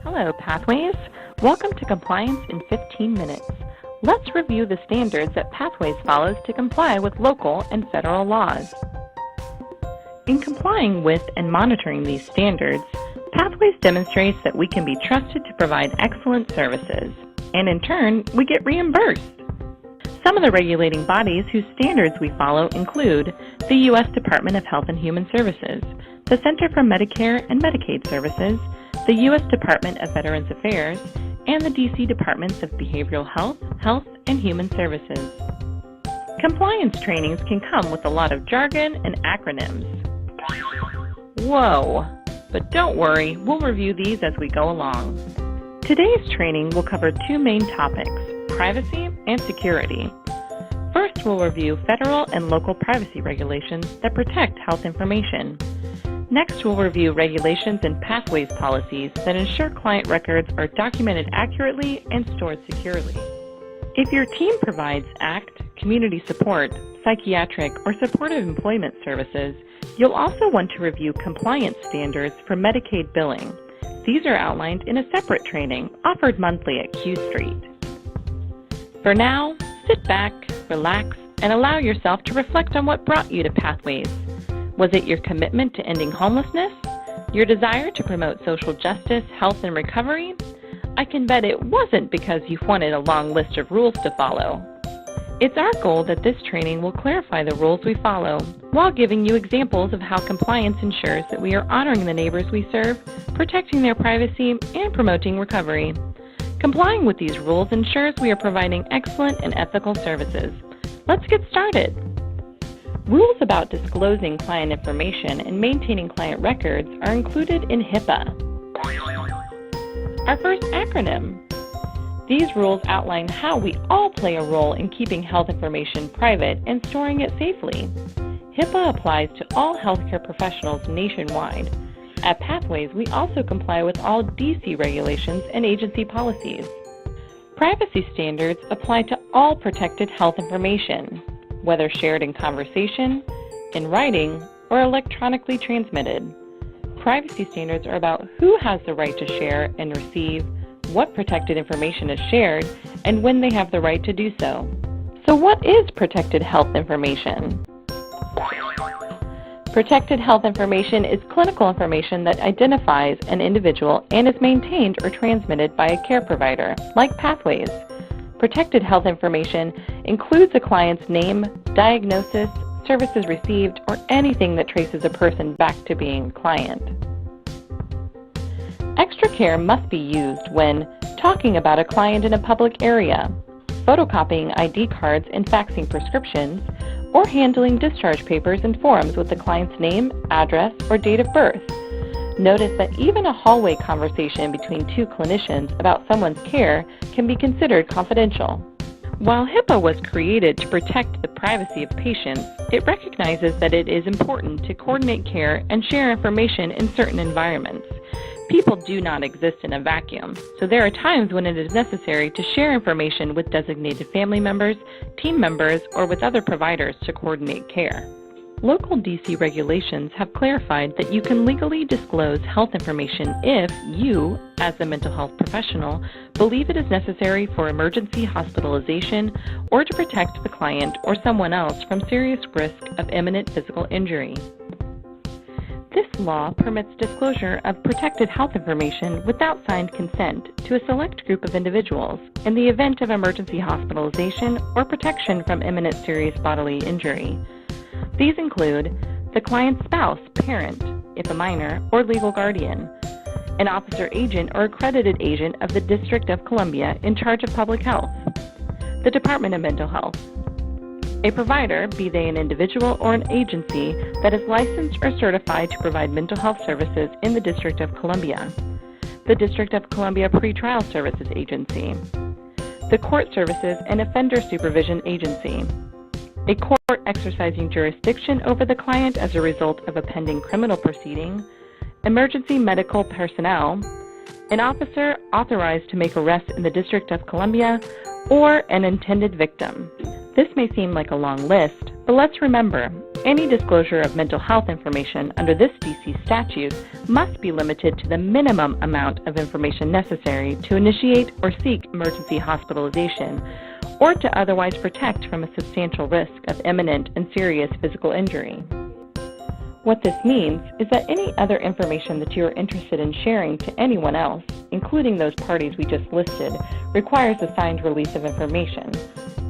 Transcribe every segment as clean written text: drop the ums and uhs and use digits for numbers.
Hello, Pathways. Welcome to Compliance in 15 Minutes. Let's review the standards that Pathways follows to comply with local and federal laws. In complying with and monitoring these standards, Pathways demonstrates that we can be trusted to provide excellent services, and in turn, we get reimbursed. Some of the regulating bodies whose standards we follow include the U.S. Department of Health and Human Services, the Center for Medicare and Medicaid Services, the U.S. Department of Veterans Affairs, and the D.C. Departments of Behavioral Health, Health, and Human Services. Compliance trainings can come with a lot of jargon and acronyms. Whoa! But don't worry, we'll review these as we go along. Today's training will cover two main topics, privacy and security. First, we'll review federal and local privacy regulations that protect health information. Next, we'll review regulations and Pathways policies that ensure client records are documented accurately and stored securely. If your team provides ACT, community support, psychiatric, or supportive employment services, you'll also want to review compliance standards for Medicaid billing. These are outlined in a separate training offered monthly at Q Street. For now, sit back, relax, and allow yourself to reflect on what brought you to Pathways. Was it your commitment to ending homelessness? Your desire to promote social justice, health, and recovery? I can bet it wasn't because you wanted a long list of rules to follow. It's our goal that this training will clarify the rules we follow, while giving you examples of how compliance ensures that we are honoring the neighbors we serve, protecting their privacy, and promoting recovery. Complying with these rules ensures we are providing excellent and ethical services. Let's get started. Rules about disclosing client information and maintaining client records are included in HIPAA. Our first acronym. These rules outline how we all play a role in keeping health information private and storing it safely. HIPAA applies to all healthcare professionals nationwide. At Pathways, we also comply with all DC regulations and agency policies. Privacy standards apply to all protected health information, whether shared in conversation, in writing, or electronically transmitted. Privacy standards are about who has the right to share and receive, what protected information is shared, and when they have the right to do so. So what is protected health information? Protected health information is clinical information that identifies an individual and is maintained or transmitted by a care provider, like Pathways. Protected health information includes a client's name, diagnosis, services received, or anything that traces a person back to being a client. Extra care must be used when talking about a client in a public area, photocopying ID cards and faxing prescriptions, or handling discharge papers and forms with the client's name, address, or date of birth. Notice that even a hallway conversation between two clinicians about someone's care can be considered confidential. While HIPAA was created to protect the privacy of patients, it recognizes that it is important to coordinate care and share information in certain environments. People do not exist in a vacuum, so there are times when it is necessary to share information with designated family members, team members, or with other providers to coordinate care. Local DC regulations have clarified that you can legally disclose health information if you, as a mental health professional, believe it is necessary for emergency hospitalization or to protect the client or someone else from serious risk of imminent physical injury. This law permits disclosure of protected health information without signed consent to a select group of individuals in the event of emergency hospitalization or protection from imminent serious bodily injury. These include the client's spouse, parent, if a minor, or legal guardian, an officer agent or accredited agent of the District of Columbia in charge of public health, the Department of Mental Health, a provider, be they an individual or an agency that is licensed or certified to provide mental health services in the District of Columbia, the District of Columbia Pretrial Services Agency, the Court Services and Offender Supervision Agency, a court exercising jurisdiction over the client as a result of a pending criminal proceeding, emergency medical personnel, an officer authorized to make arrests in the District of Columbia, or an intended victim. This may seem like a long list, but let's remember, Any disclosure of mental health information under this DC statute must be limited to the minimum amount of information necessary to initiate or seek emergency hospitalization or to otherwise protect from a substantial risk of imminent and serious physical injury. What this means is that any other information that you are interested in sharing to anyone else, including those parties we just listed, requires a signed release of information.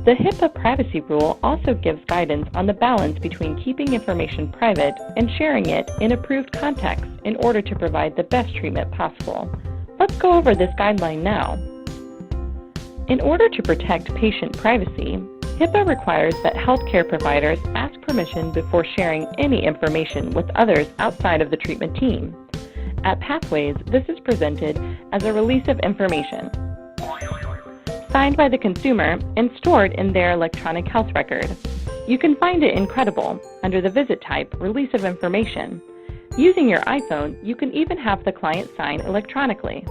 The HIPAA privacy rule also gives guidance on the balance between keeping information private and sharing it in approved contexts in order to provide the best treatment possible. Let's go over this guideline now. In order to protect patient privacy, HIPAA requires that healthcare providers ask permission before sharing any information with others outside of the treatment team. At Pathways, this is presented as a release of information, signed by the consumer and stored in their electronic health record. You can find it in Credible under the visit type, Release of Information. Using your iPhone, you can even have the client sign electronically.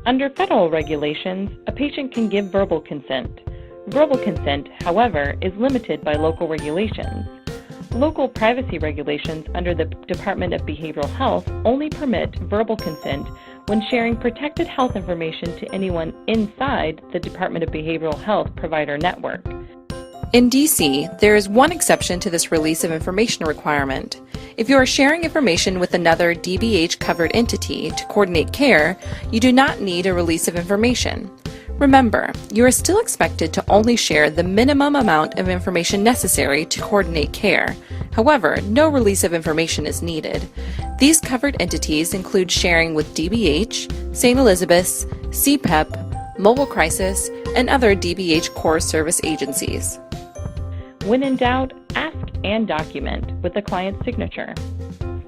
Under federal regulations, a patient can give verbal consent. Verbal consent, however, is limited by local regulations. Local privacy regulations under the Department of Behavioral Health only permit verbal consent when sharing protected health information to anyone inside the Department of Behavioral Health provider network. In DC, there is one exception to this release of information requirement. If you are sharing information with another DBH-covered entity to coordinate care, you do not need a release of information. Remember, you are still expected to only share the minimum amount of information necessary to coordinate care. However, no release of information is needed. These covered entities include sharing with DBH, St. Elizabeth's, CPEP, Mobile Crisis, and other DBH core service agencies. When in doubt, ask and document with the client's signature.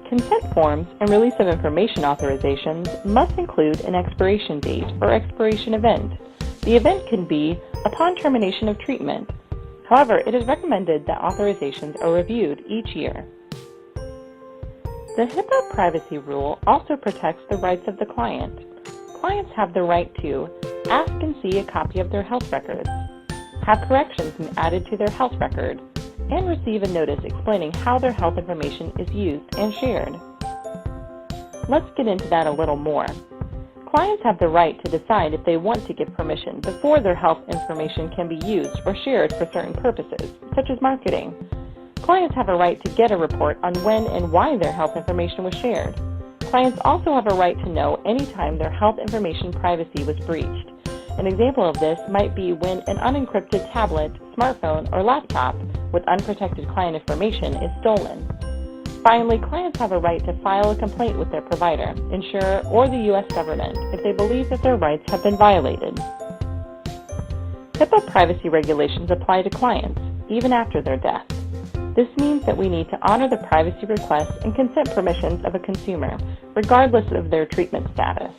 Consent forms and release of information authorizations must include an expiration date or expiration event. The event can be upon termination of treatment. However, it is recommended that authorizations are reviewed each year. The HIPAA privacy rule also protects the rights of the client. Clients have the right to ask and see a copy of their health records, have corrections added to their health record, and receive a notice explaining how their health information is used and shared. Let's get into that a little more. Clients have the right to decide if they want to give permission before their health information can be used or shared for certain purposes, such as marketing. Clients have a right to get a report on when and why their health information was shared. Clients also have a right to know anytime their health information privacy was breached. An example of this might be when an unencrypted tablet, smartphone, or laptop with unprotected client information is stolen. Finally, clients have a right to file a complaint with their provider, insurer, or the U.S. government if they believe that their rights have been violated. HIPAA privacy regulations apply to clients, even after their death. This means that we need to honor the privacy requests and consent permissions of a consumer, regardless of their treatment status.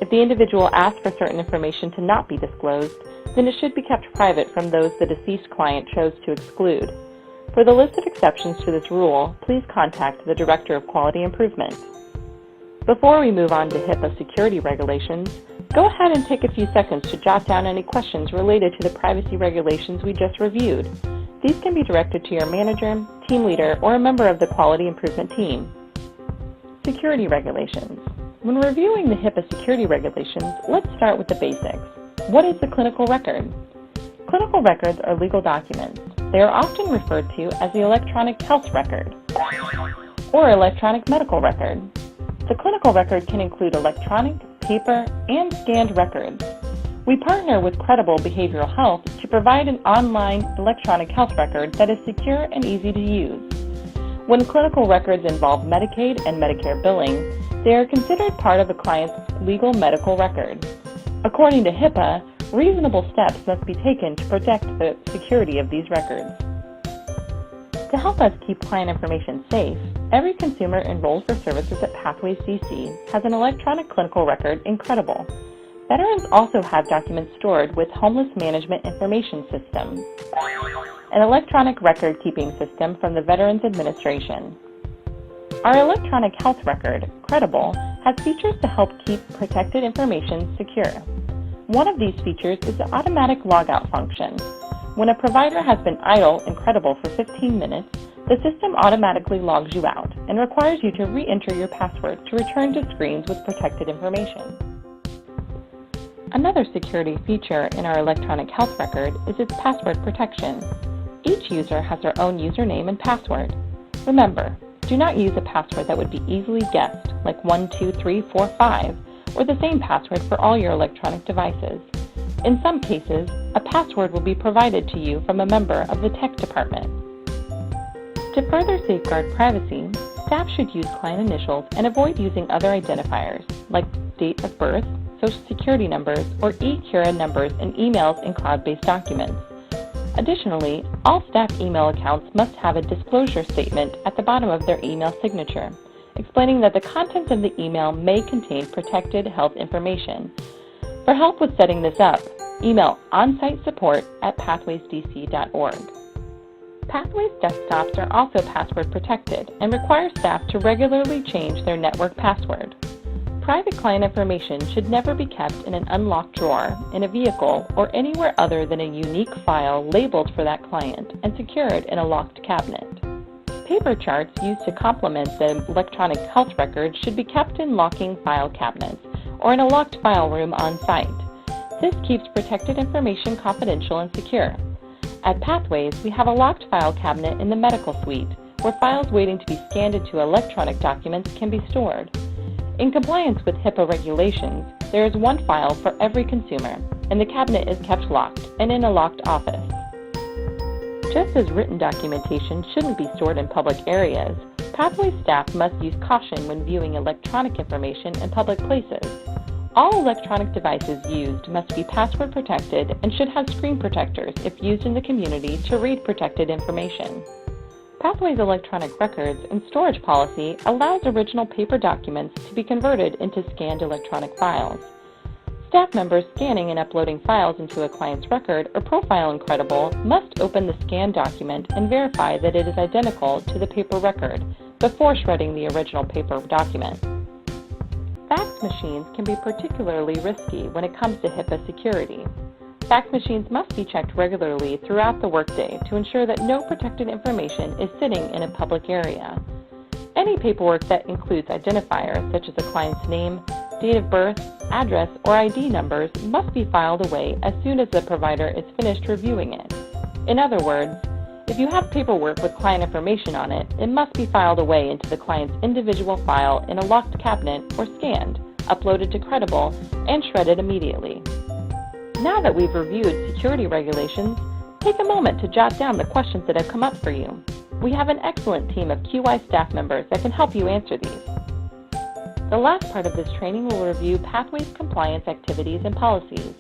If the individual asks for certain information to not be disclosed, then it should be kept private from those the deceased client chose to exclude. For the list of exceptions to this rule, please contact the Director of Quality Improvement. Before we move on to HIPAA security regulations, go ahead and take a few seconds to jot down any questions related to the privacy regulations we just reviewed. These can be directed to your manager, team leader, or a member of the Quality Improvement team. Security regulations. When reviewing the HIPAA security regulations, let's start with the basics. What is the clinical record? Clinical records are legal documents. They are often referred to as the electronic health record or electronic medical record. The clinical record can include electronic, paper, and scanned records. We partner with Credible Behavioral Health to provide an online electronic health record that is secure and easy to use. When clinical records involve Medicaid and Medicare billing, they are considered part of a client's legal medical record. According to HIPAA, reasonable steps must be taken to protect the security of these records. To help us keep client information safe, every consumer enrolled for services at Pathways DC has an electronic clinical record in Credible. Veterans also have documents stored with Homeless Management Information System, an electronic record-keeping system from the Veterans Administration. Our electronic health record, Credible, has features to help keep protected information secure. One of these features is the automatic logout function. When a provider has been idle and credible for 15 minutes, the system automatically logs you out and requires you to re-enter your password to return to screens with protected information. Another security feature in our electronic health record is its password protection. Each user has their own username and password. Remember, do not use a password that would be easily guessed, like 12345, or the same password for all your electronic devices. In some cases, a password will be provided to you from a member of the tech department. To further safeguard privacy, staff should use client initials and avoid using other identifiers, like date of birth, social security numbers, or e-Cura numbers in emails and cloud-based documents. Additionally, all staff email accounts must have a disclosure statement at the bottom of their email signature, explaining that the contents of the email may contain protected health information. For help with setting this up, email onsitesupport@pathwaysdc.org. Pathways desktops are also password protected and require staff to regularly change their network password. Private client information should never be kept in an unlocked drawer, in a vehicle, or anywhere other than a unique file labeled for that client and secured in a locked cabinet. Paper charts used to complement the electronic health record should be kept in locking file cabinets or in a locked file room on site. This keeps protected information confidential and secure. At Pathways, we have a locked file cabinet in the medical suite where files waiting to be scanned into electronic documents can be stored. In compliance with HIPAA regulations, there is one file for every consumer, and the cabinet is kept locked and in a locked office. Just as written documentation shouldn't be stored in public areas, Pathways staff must use caution when viewing electronic information in public places. All electronic devices used must be password protected and should have screen protectors if used in the community to read protected information. Pathways electronic records and storage policy allows original paper documents to be converted into scanned electronic files. Staff members scanning and uploading files into a client's record or profile in Credible must open the scanned document and verify that it is identical to the paper record before shredding the original paper document. Fax machines can be particularly risky when it comes to HIPAA security. Fax machines must be checked regularly throughout the workday to ensure that no protected information is sitting in a public area. Any paperwork that includes identifiers such as a client's name, date of birth, address, or ID numbers must be filed away as soon as the provider is finished reviewing it. In other words, if you have paperwork with client information on it, it must be filed away into the client's individual file in a locked cabinet or scanned, uploaded to Credible, and shredded immediately. Now that we've reviewed security regulations, take a moment to jot down the questions that have come up for you. We have an excellent team of QI staff members that can help you answer these. The last part of this training will review Pathways compliance activities and policies.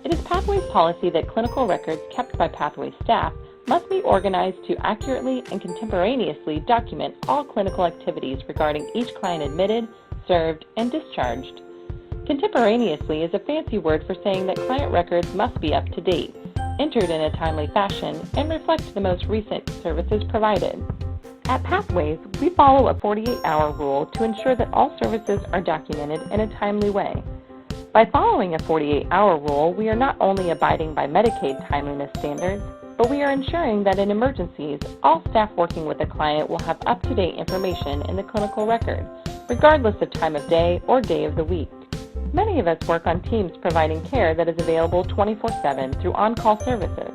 It is Pathways policy that clinical records kept by Pathways staff must be organized to accurately and contemporaneously document all clinical activities regarding each client admitted, served, and discharged. Contemporaneously is a fancy word for saying that client records must be up to date, entered in a timely fashion, and reflect the most recent services provided. At Pathways, we follow a 48-hour rule to ensure that all services are documented in a timely way. By following a 48-hour rule, we are not only abiding by Medicaid timeliness standards, but we are ensuring that in emergencies, all staff working with a client will have up-to-date information in the clinical record, regardless of time of day or day of the week. Many of us work on teams providing care that is available 24/7 through on-call services.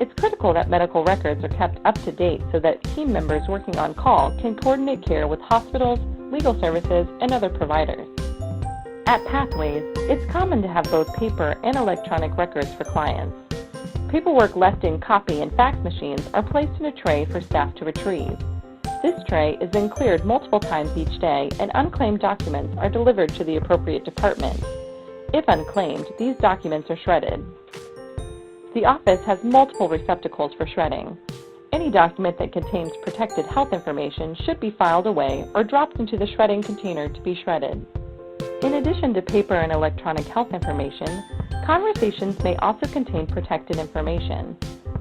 It's critical that medical records are kept up to date so that team members working on call can coordinate care with hospitals, legal services, and other providers. At Pathways, it's common to have both paper and electronic records for clients. Paperwork left in copy and fax machines are placed in a tray for staff to retrieve. This tray is then cleared multiple times each day, and unclaimed documents are delivered to the appropriate department. If unclaimed, these documents are shredded. The office has multiple receptacles for shredding. Any document that contains protected health information should be filed away or dropped into the shredding container to be shredded. In addition to paper and electronic health information, conversations may also contain protected information.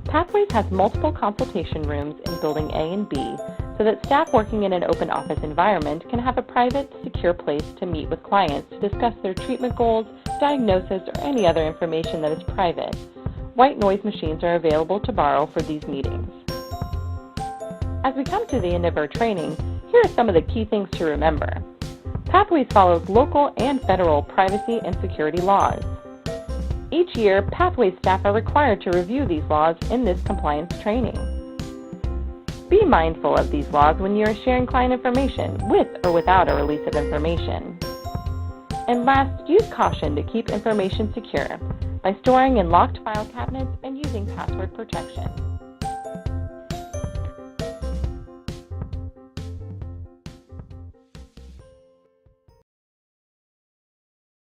Pathways has multiple consultation rooms in Building A and B so that staff working in an open office environment can have a private, secure place to meet with clients to discuss their treatment goals, diagnosis, or any other information that is private. white noise machines are available to borrow for these meetings. As we come to the end of our training, here are some of the key things to remember. Pathways follows local and federal privacy and security laws. Each year, Pathways staff are required to review these laws in this compliance training. Be mindful of these laws when you are sharing client information with or without a release of information. And last, use caution to keep information secure by storing in locked file cabinets and using password protection.